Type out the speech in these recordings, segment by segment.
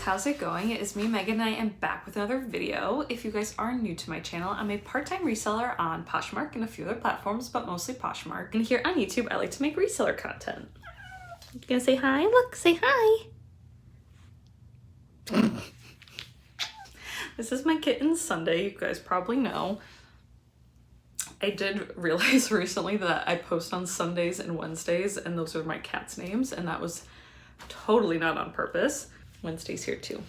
how's it going? It is me, Megan, and I am back with another video. If you guys are new to my channel, I'm a part-time reseller on Poshmark and a few other platforms, but mostly Poshmark. And here on YouTube, I like to make reseller content. You gonna say hi? Look, say hi. This is my kitten Sunday, you guys probably know. I did realize recently that I post on Sundays and Wednesdays, and those are my cat's names, and that was totally not on purpose. Wednesday's here too.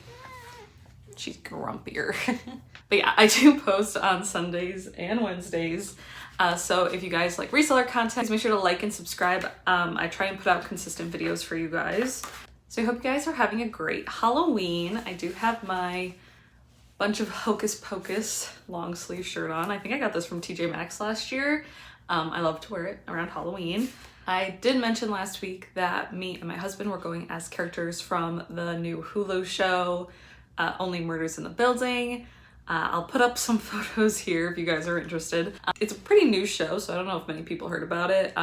She's grumpier. But yeah, I do post on Sundays and Wednesdays. So if you guys like reseller content, please make sure to like and subscribe. I try and put out consistent videos for you guys. So I hope you guys are having a great Halloween. I do have my bunch of Hocus Pocus long sleeve shirt on. I think I got this from TJ Maxx last year. I love to wear it around Halloween. I did mention last week that me and my husband were going as characters from the new Hulu show, Only Murders in the Building. I'll put up some photos here if you guys are interested. It's a pretty new show, so I don't know if many people heard about it,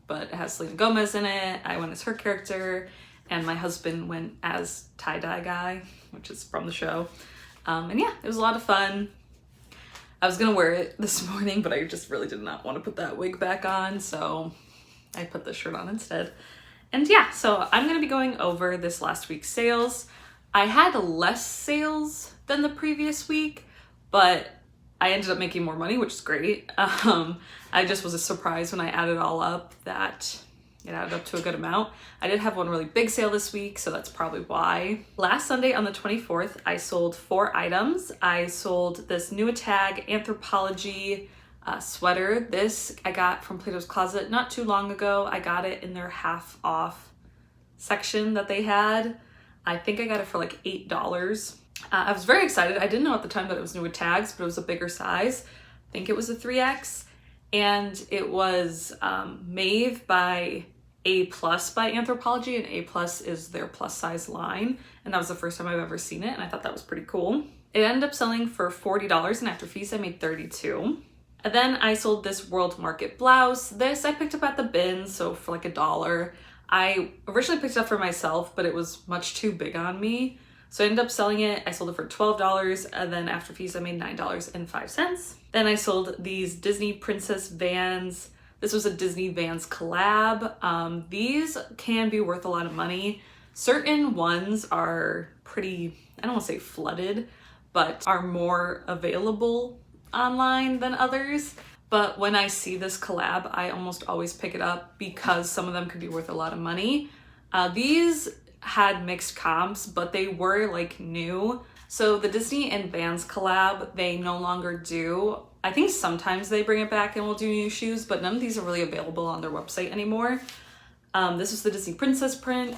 but it has Selena Gomez in it. I went as her character, and my husband went as Tie-Dye Guy, which is from the show. And yeah, it was a lot of fun. I was gonna wear it this morning, but I just really did not want to put that wig back on, so I put this shirt on instead. And yeah, so I'm gonna be going over this last week's sales. I had less sales than the previous week, but I ended up making more money, which is great. I just was surprised when I added it all up that it added up to a good amount. I did have one really big sale this week, so that's probably why. Last Sunday on the 24th, I sold 4 items. I sold this New Tag Anthropology sweater. This I got from Plato's Closet not too long ago. I got it in their half off section that they had. I think I got it for like $8. I was very excited. I didn't know at the time that it was New Tags, but it was a bigger size. I think it was a 3X. And it was made by A+ by Anthropology, and A+ is their plus size line. And that was the first time I've ever seen it, and I thought that was pretty cool. It ended up selling for $40, and after fees I made $32. And then I sold this World Market blouse. This I picked up at the bin, so for like $1. I originally picked it up for myself, but it was much too big on me. So I ended up selling it. I sold it for $12, and then after fees I made $9.05. Then I sold these Disney Princess Vans. This was a Disney Vans collab. These can be worth a lot of money. Certain ones are pretty, I don't want to say flooded, but are more available online than others. But when I see this collab, I almost always pick it up because some of them could be worth a lot of money. These had mixed comps, but they were like new. So the Disney and Vans collab, they no longer do. I think sometimes they bring it back and will do new shoes, but none of these are really available on their website anymore. This is the Disney Princess print.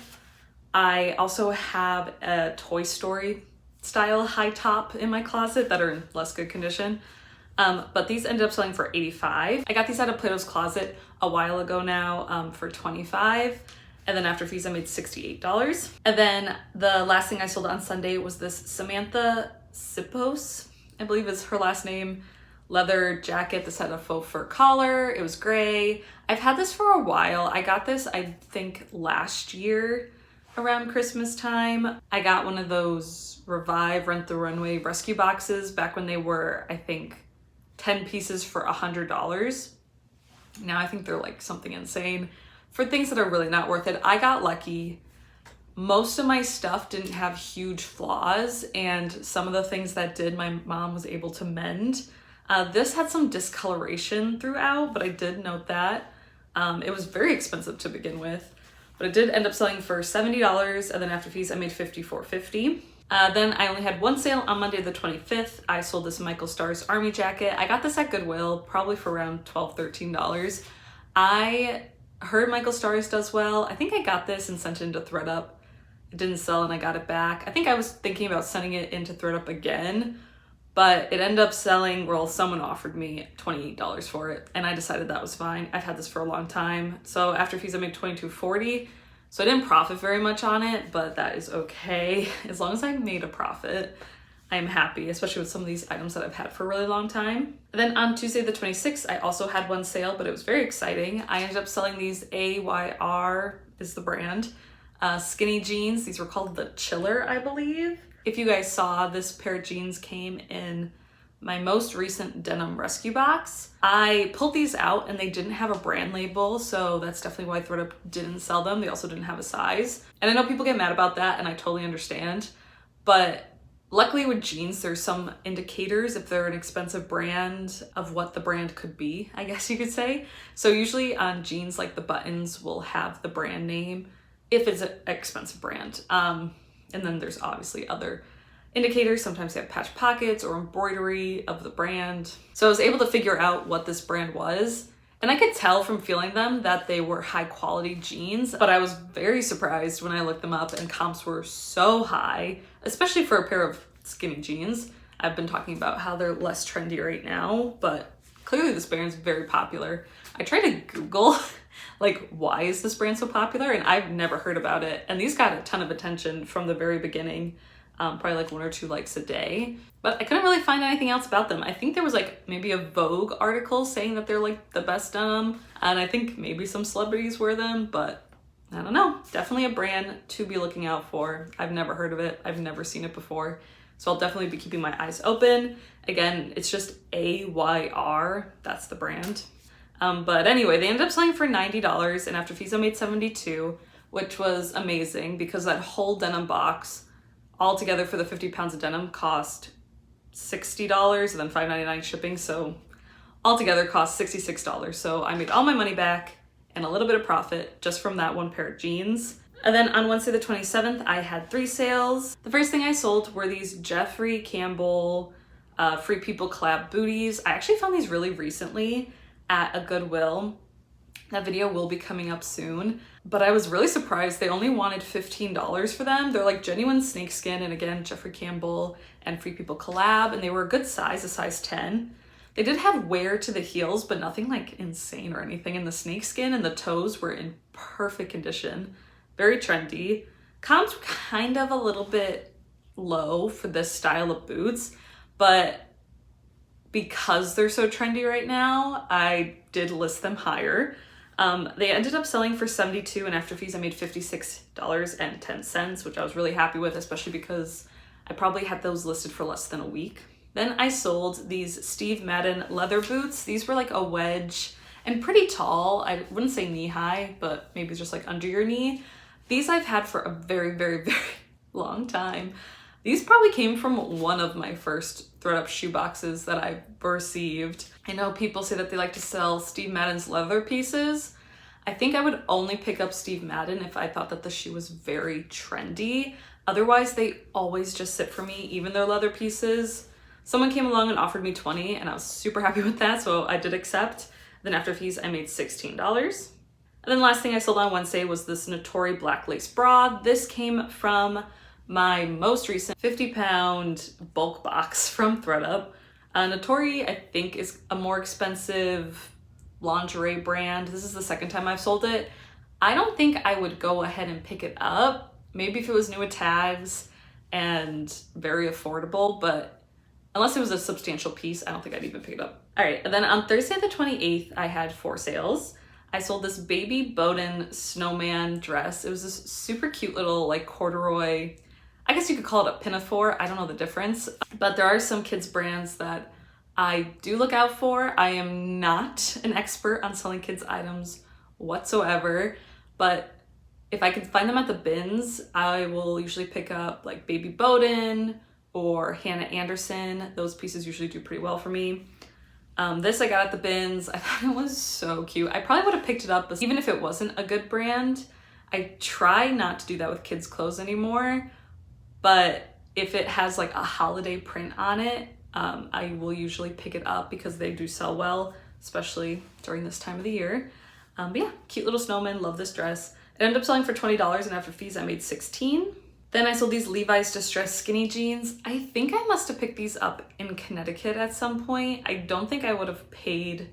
I also have a Toy Story style high top in my closet that are in less good condition. But these ended up selling for $85. I got these out of Plato's Closet a while ago now for $25. And then after fees, I made $68. And then the last thing I sold on Sunday was this Samantha Sipos, I believe is her last name, leather jacket. This had a faux fur collar. It was gray. I've had this for a while. I got this, I think, last year around Christmas time. I got one of those Revive Rent the Runway rescue boxes back when they were, I think, 10 pieces for $100. Now I think they're like something insane. For things that are really not worth it, I got lucky. Most of my stuff didn't have huge flaws, and some of the things that did, my mom was able to mend. This had some discoloration throughout, but I did note that. It was very expensive to begin with, but it did end up selling for $70, and then after fees I made $54.50. Then I only had one sale on Monday the 25th. I sold this Michael Stars Army jacket. I got this at Goodwill, probably for around $12, $13. I heard Michael Stars does well. I think I got this and sent it into ThredUp. It didn't sell and I got it back. I think I was thinking about sending it into ThredUp again, but it ended up selling, well, someone offered me $28 for it, and I decided that was fine. I've had this for a long time. So after fees I made $22.40. So I didn't profit very much on it, but that is okay. As long as I made a profit, I'm happy, especially with some of these items that I've had for a really long time. And then on Tuesday the 26th, I also had one sale, but it was very exciting. I ended up selling these AYR is the brand. skinny jeans. These were called the Chiller, I believe. If you guys saw, this pair of jeans came in my most recent denim rescue box. I pulled these out and they didn't have a brand label, so that's definitely why ThredUp didn't sell them. They also didn't have a size. And I know people get mad about that, and I totally understand, but luckily with jeans, there's some indicators if they're an expensive brand of what the brand could be, I guess you could say. So usually on jeans, like the buttons will have the brand name if it's an expensive brand. And then there's obviously other indicators. Sometimes they have patch pockets or embroidery of the brand. So I was able to figure out what this brand was, and I could tell from feeling them that they were high quality jeans, but I was very surprised when I looked them up and comps were so high, especially for a pair of skinny jeans. I've been talking about how they're less trendy right now, but clearly this brand's very popular. I tried to Google like, why is this brand so popular? And I've never heard about it. And these got a ton of attention from the very beginning. Probably like 1 or 2 likes a day, but I couldn't really find anything else about them. I think there was like maybe a Vogue article saying that they're like the best denim, and I think maybe some celebrities wear them, but I don't know. Definitely a brand to be looking out for. I've never heard of it. I've never seen it before, so I'll definitely be keeping my eyes open. Again, it's just AYR, that's the brand. But anyway, they ended up selling for $90, and after fees I made $72, which was amazing because that whole denim box altogether for the 50 pounds of denim cost $60 and then $5.99 shipping. So altogether cost $66. So I made all my money back and a little bit of profit just from that one pair of jeans. And then on Wednesday the 27th, I had 3 sales. The first thing I sold were these Jeffrey Campbell Free People collab booties. I actually found these really recently at a Goodwill. That video will be coming up soon, but I was really surprised they only wanted $15 for them. They're like genuine snakeskin, and again, Jeffrey Campbell and Free People collab, and they were a good size, a size 10. They did have wear to the heels, but nothing like insane or anything, and the snakeskin and the toes were in perfect condition. Very trendy. Comps were kind of a little bit low for this style of boots, but because they're so trendy right now, I did list them higher. They ended up selling for $72, and after fees I made $56.10, which I was really happy with, especially because I probably had those listed for less than a week. Then I sold these Steve Madden leather boots. These were like a wedge and pretty tall. I wouldn't say knee high, but maybe just like under your knee. These I've had for a very, very, very long time. These probably came from one of my first ThredUp shoe boxes that I received. I know people say that they like to sell Steve Madden's leather pieces. I think I would only pick up Steve Madden if I thought that the shoe was very trendy. Otherwise, they always just sit for me, even their leather pieces. Someone came along and offered me $20, and I was super happy with that, so I did accept. Then after fees, I made $16. And then the last thing I sold on Wednesday was this Notori black lace bra. This came from my most recent 50-pound bulk box from ThredUp. Notori, I think, is a more expensive lingerie brand. This is the second time I've sold it. I don't think I would go ahead and pick it up. Maybe if it was new with tags and very affordable, but unless it was a substantial piece, I don't think I'd even pick it up. All right, and then on Thursday the 28th, I had 4 sales. I sold this baby Bowden snowman dress. It was this super cute little like corduroy, I guess you could call it a pinafore. I don't know the difference, but there are some kids brands that I do look out for. I am not an expert on selling kids items whatsoever, but if I can find them at the bins, I will usually pick up like baby Bowden or Hannah Anderson. Those pieces usually do pretty well for me. This I got at the bins. I thought it was so cute. I probably would have picked it up, but even if it wasn't a good brand. I try not to do that with kids' clothes anymore, but if it has like a holiday print on it, I will usually pick it up because they do sell well, especially during this time of the year. But yeah, cute little snowman, love this dress. It ended up selling for $20, and after fees I made $16. Then I sold these Levi's distressed skinny jeans. I think I must have picked these up in Connecticut at some point. I don't think I would have paid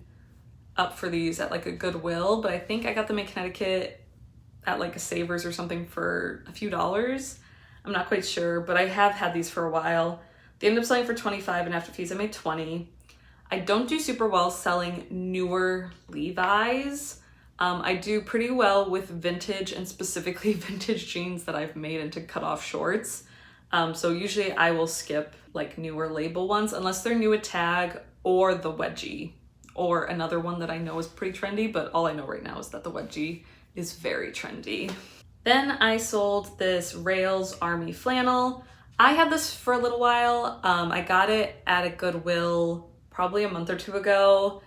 up for these at like a Goodwill, but I think I got them in Connecticut at like a Savers or something for a few dollars. I'm not quite sure, but I have had these for a while. They ended up selling for $25, and after fees I made $20. I don't do super well selling newer Levi's. I do pretty well with vintage and specifically vintage jeans that I've made into cutoff shorts. So usually I will skip like newer label ones unless they're new at tag or the wedgie or another one that I know is pretty trendy, but all I know right now is that the wedgie is very trendy. Then I sold this Rails Army flannel. I had this for a little while. I got it at a Goodwill probably a month or two ago.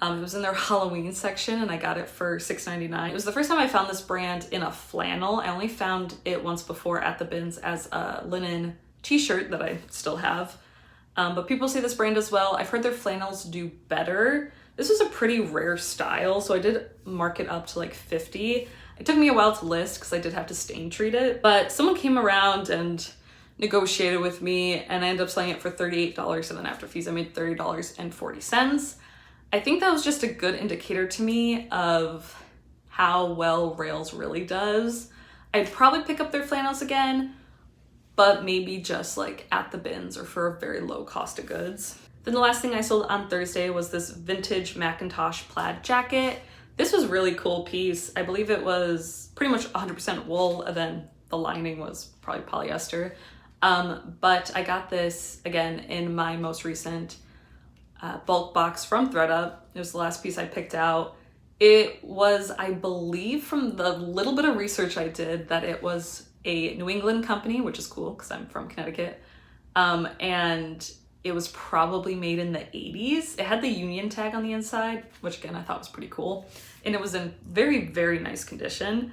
It was in their Halloween section and I got it for $6.99. It was the first time I found this brand in a flannel. I only found it once before at the bins as a linen t-shirt that I still have. But people say this brand as well. I've heard their flannels do better. This was a pretty rare style, so I did mark it up to like 50. It took me a while to list because I did have to stain treat it, but someone came around and negotiated with me and I ended up selling it for $38, and then after fees I made $30.40. I think that was just a good indicator to me of how well Rails really does. I'd probably pick up their flannels again, but maybe just like at the bins or for a very low cost of goods. Then the last thing I sold on Thursday was this vintage Macintosh plaid jacket. This was a really cool piece. I believe it was pretty much 100% wool, and then the lining was probably polyester. But I got this again in my most recent bulk box from ThredUp. It was the last piece I picked out. It was, I believe from the little bit of research I did, that it was a New England company, which is cool because I'm from Connecticut. And it was probably made in the 80s. It had the Union tag on the inside, which again, I thought was pretty cool. And it was in very, very nice condition.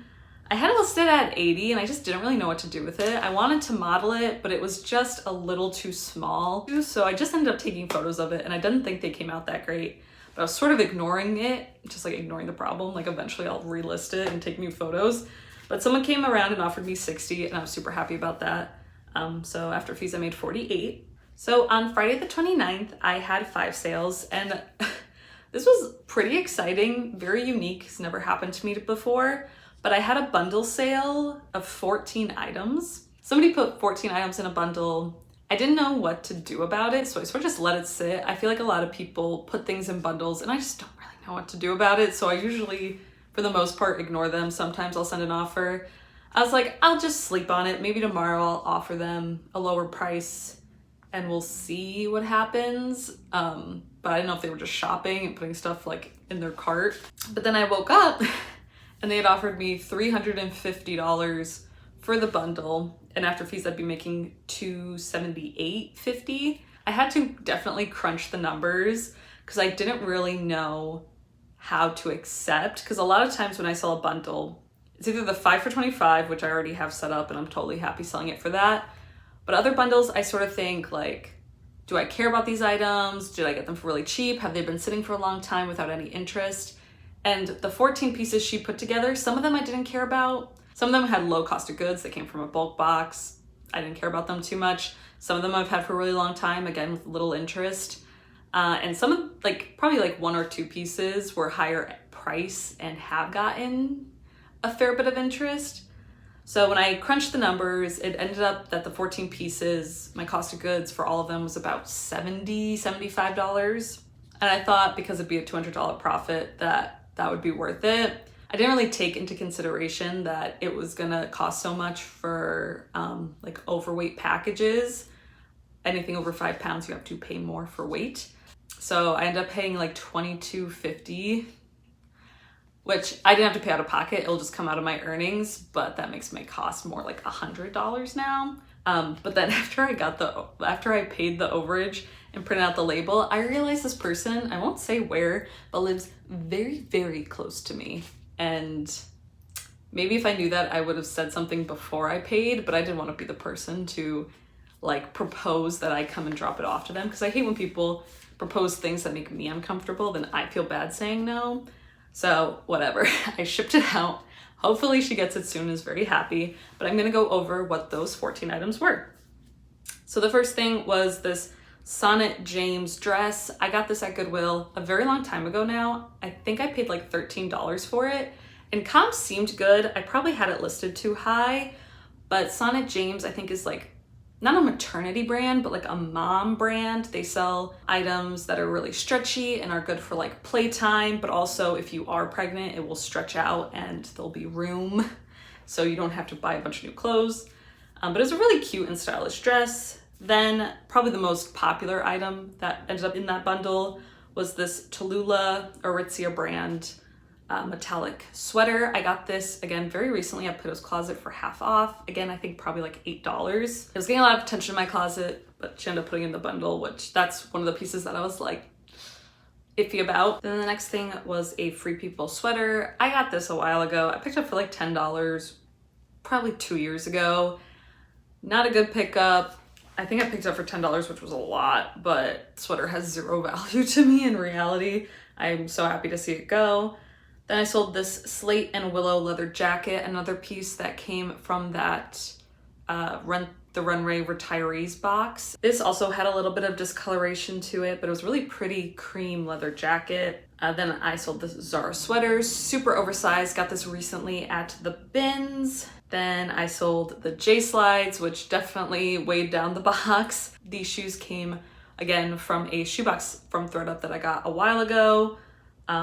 I had it listed at 80 and I just didn't really know what to do with it. I wanted to model it, but it was just a little too small. So I just ended up taking photos of it and I didn't think they came out that great. But I was sort of ignoring it, just like ignoring the problem. Like eventually I'll relist it and take new photos. But someone came around and offered me 60 and I was super happy about that. So after fees I made 48. So on Friday the 29th, I had 5 sales and this was pretty exciting, very unique. It's never happened to me before. But I had a bundle sale of 14 items. Somebody put 14 items in a bundle. I didn't know what to do about it, so I sort of just let it sit. I feel like a lot of people put things in bundles and I just don't really know what to do about it. So I usually, for the most part, ignore them. Sometimes I'll send an offer. I was like, I'll just sleep on it. Maybe tomorrow I'll offer them a lower price and we'll see what happens. But I didn't know if they were just shopping and putting stuff like in their cart. But then I woke up and they had offered me $350 for the bundle. And after fees, I'd be making $278.50. I had to definitely crunch the numbers because I didn't really know how to accept. Because a lot of times when I sell a bundle, it's either the 5 for 25, which I already have set up and I'm totally happy selling it for that. But other bundles, I sort of think like, do I care about these items? Did I get them for really cheap? Have they been sitting for a long time without any interest? And the 14 pieces she put together, some of them I didn't care about. Some of them had low cost of goods that came from a bulk box. I didn't care about them too much. Some of them I've had for a really long time, again, with little interest. And some of probably 1 or 2 pieces were higher price and have gotten a fair bit of interest. So when I crunched the numbers, it ended up that the 14 pieces, my cost of goods for all of them was about $70, $75. And I thought because it'd be a $200 profit that would be worth it. I didn't really take into consideration that it was gonna cost so much for overweight packages. Anything over 5 pounds, you have to pay more for weight. So I ended up paying like $22.50, which I didn't have to pay out of pocket. It'll just come out of my earnings, but that makes my cost more like $100 now. But then after I paid the overage and printed out the label, I realized this person, I won't say where, but lives very, very close to me. And maybe if I knew that, I would have said something before I paid, but I didn't want to be the person to propose that I come and drop it off to them, because I hate when people propose things that make me uncomfortable, then I feel bad saying no. So whatever, I shipped it out. Hopefully she gets it soon, is very happy, but I'm gonna go over what those 14 items were. So the first thing was this Sonnet James dress. I got this at Goodwill a very long time ago now. I think I paid like $13 for it, and comps seemed good. I probably had it listed too high, but Sonnet James I think is like not a maternity brand, but like a mom brand. They sell items that are really stretchy and are good for like playtime, but also if you are pregnant, it will stretch out and there'll be room. So you don't have to buy a bunch of new clothes. But it was a really cute and stylish dress. Then probably the most popular item that ended up in that bundle was this Tallulah Aritzia brand metallic sweater. I got this again very recently at Plato's Closet for half off. Again, I think probably like $8. It was getting a lot of attention in my closet, but she ended up putting it in the bundle, which that's one of the pieces that I was like iffy about. Then the next thing was a Free People sweater. I got this a while ago. I picked it up for like $10, probably 2 years ago. Not a good pickup. I think I picked it up for $10, which was a lot, but sweater has zero value to me in reality. I'm so happy to see it go. Then I sold this slate and willow leather jacket, another piece that came from that the Runway Retirees box. This also had a little bit of discoloration to it, but it was really pretty cream leather jacket. Then I sold this Zara sweater, super oversized, got this recently at the bins. Then I sold the J slides, which definitely weighed down the box. These shoes came again from a shoebox from ThredUp that I got a while ago.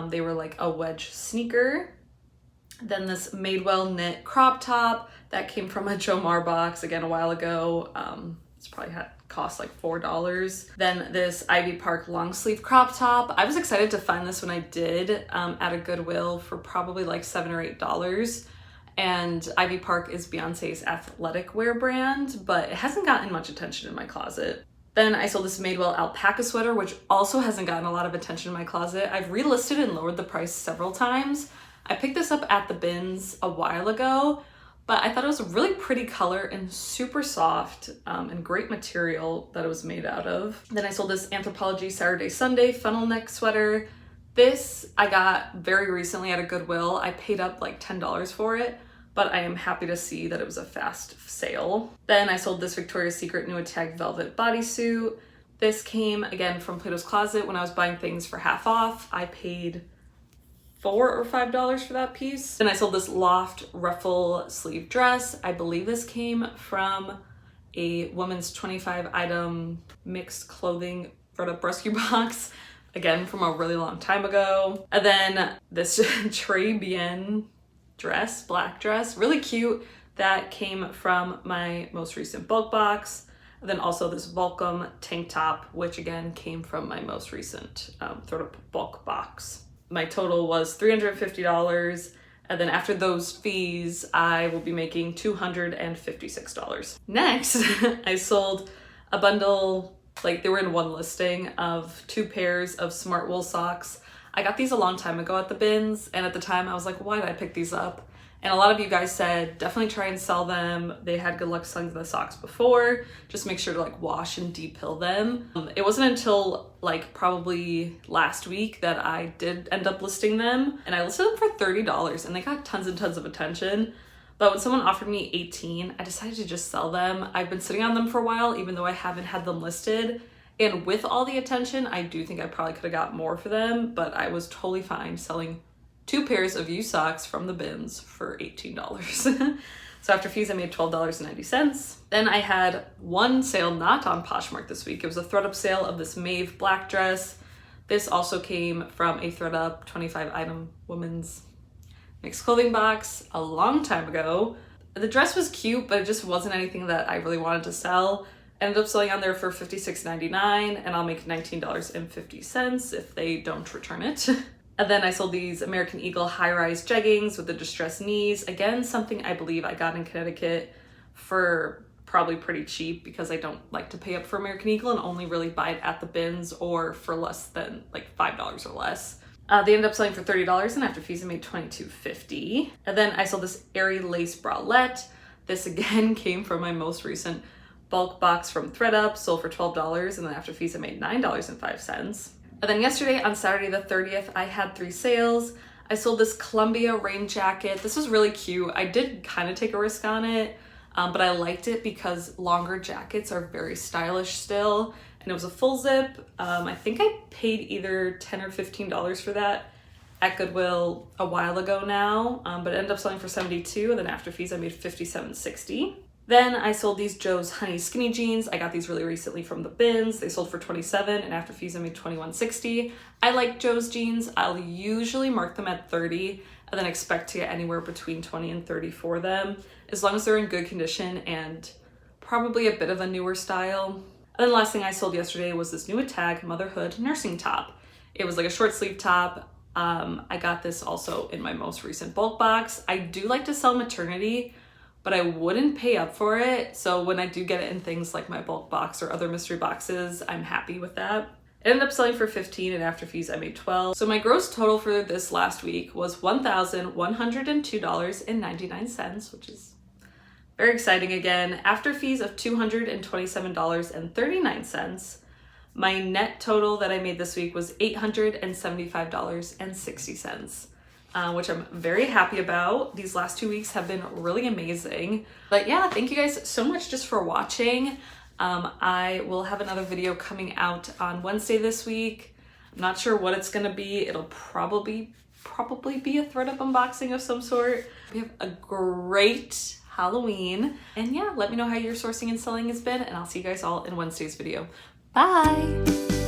They were like a wedge sneaker. Then this Madewell knit crop top that came from a Jomar box again a while ago. It's probably had cost like $4. Then this Ivy Park long sleeve crop top. I was excited to find this when I did at a Goodwill for probably like $7 or $8. And Ivy Park is Beyonce's athletic wear brand, but it hasn't gotten much attention in my closet. Then I sold this Madewell alpaca sweater, which also hasn't gotten a lot of attention in my closet. I've relisted and lowered the price several times. I picked this up at the bins a while ago, but I thought it was a really pretty color and super soft and great material that it was made out of. Then I sold this Anthropologie Saturday Sunday funnel neck sweater. This I got very recently at a Goodwill. I paid up like $10 for it, but I am happy to see that it was a fast sale. Then I sold this Victoria's Secret New Attack velvet bodysuit. This came again from Plato's Closet when I was buying things for half off. I paid $4 or $5 for that piece. Then I sold this Loft ruffle sleeve dress. I believe this came from a woman's 25 item mixed clothing ThredUp rescue box, again from a really long time ago. And then this Très Bien dress, black dress, really cute, that came from my most recent bulk box. And then also this Volcom tank top, which again came from my most recent ThredUp bulk box. My total was $350, and then after those fees, I will be making $256. Next, I sold a bundle, like they were in one listing, of 2 pairs of smart wool socks. I got these a long time ago at the bins, and at the time I was like, why did I pick these up? And a lot of you guys said, definitely try and sell them. They had good luck selling the socks before. Just make sure to like wash and depill them. It wasn't until like probably last week that I did end up listing them. And I listed them for $30 and they got tons and tons of attention. But when someone offered me $18, I decided to just sell them. I've been sitting on them for a while, even though I haven't had them listed. And with all the attention, I do think I probably could have got more for them, but I was totally fine selling 2 pairs of used socks from the bins for $18. So after fees, I made $12.90. Then I had one sale not on Poshmark this week. It was a ThredUp sale of this mauve black dress. This also came from a ThredUp 25 item women's mixed clothing box a long time ago. The dress was cute, but it just wasn't anything that I really wanted to sell. Ended up selling on there for $56.99, and I'll make $19.50 if they don't return it. And then I sold these American Eagle high-rise jeggings with the distressed knees. Again, something I believe I got in Connecticut for probably pretty cheap because I don't like to pay up for American Eagle and only really buy it at the bins or for less than like $5 or less. They ended up selling for $30, and after fees I made $22.50. And then I sold this airy lace bralette. This again came from my most recent bulk box from ThredUp, sold for $12, and then after fees I made $9.05. And then yesterday on Saturday the 30th, I had 3 sales. I sold this Columbia rain jacket. This was really cute. I did kind of take a risk on it, but I liked it because longer jackets are very stylish still. And it was a full zip. I think I paid either $10 or $15 for that at Goodwill a while ago now, but it ended up selling for $72, and then after fees I made $57.60. Then I sold these Joe's Honey skinny jeans. I got these really recently from the bins. They sold for $27 and after fees I made $21.60. I like Joe's jeans. I'll usually mark them at $30 and then expect to get anywhere between $20 and $30 for them, as long as they're in good condition and probably a bit of a newer style. And then the last thing I sold yesterday was this new Tag Motherhood nursing top. It was like a short sleeve top. I got this also in my most recent bulk box. I do like to sell maternity, but I wouldn't pay up for it. So when I do get it in things like my bulk box or other mystery boxes, I'm happy with that. It ended up selling for $15 and after fees I made $12. So my gross total for this last week was $1,102.99, which is very exciting again. After fees of $227.39. My net total that I made this week was $875.60. Which I'm very happy about. These last 2 weeks have been really amazing. But yeah, thank you guys so much just for watching. I will have another video coming out on Wednesday this week. I'm not sure what it's gonna be. It'll probably be a ThredUp unboxing of some sort. We have a great Halloween. And yeah, let me know how your sourcing and selling has been, and I'll see you guys all in Wednesday's video. Bye!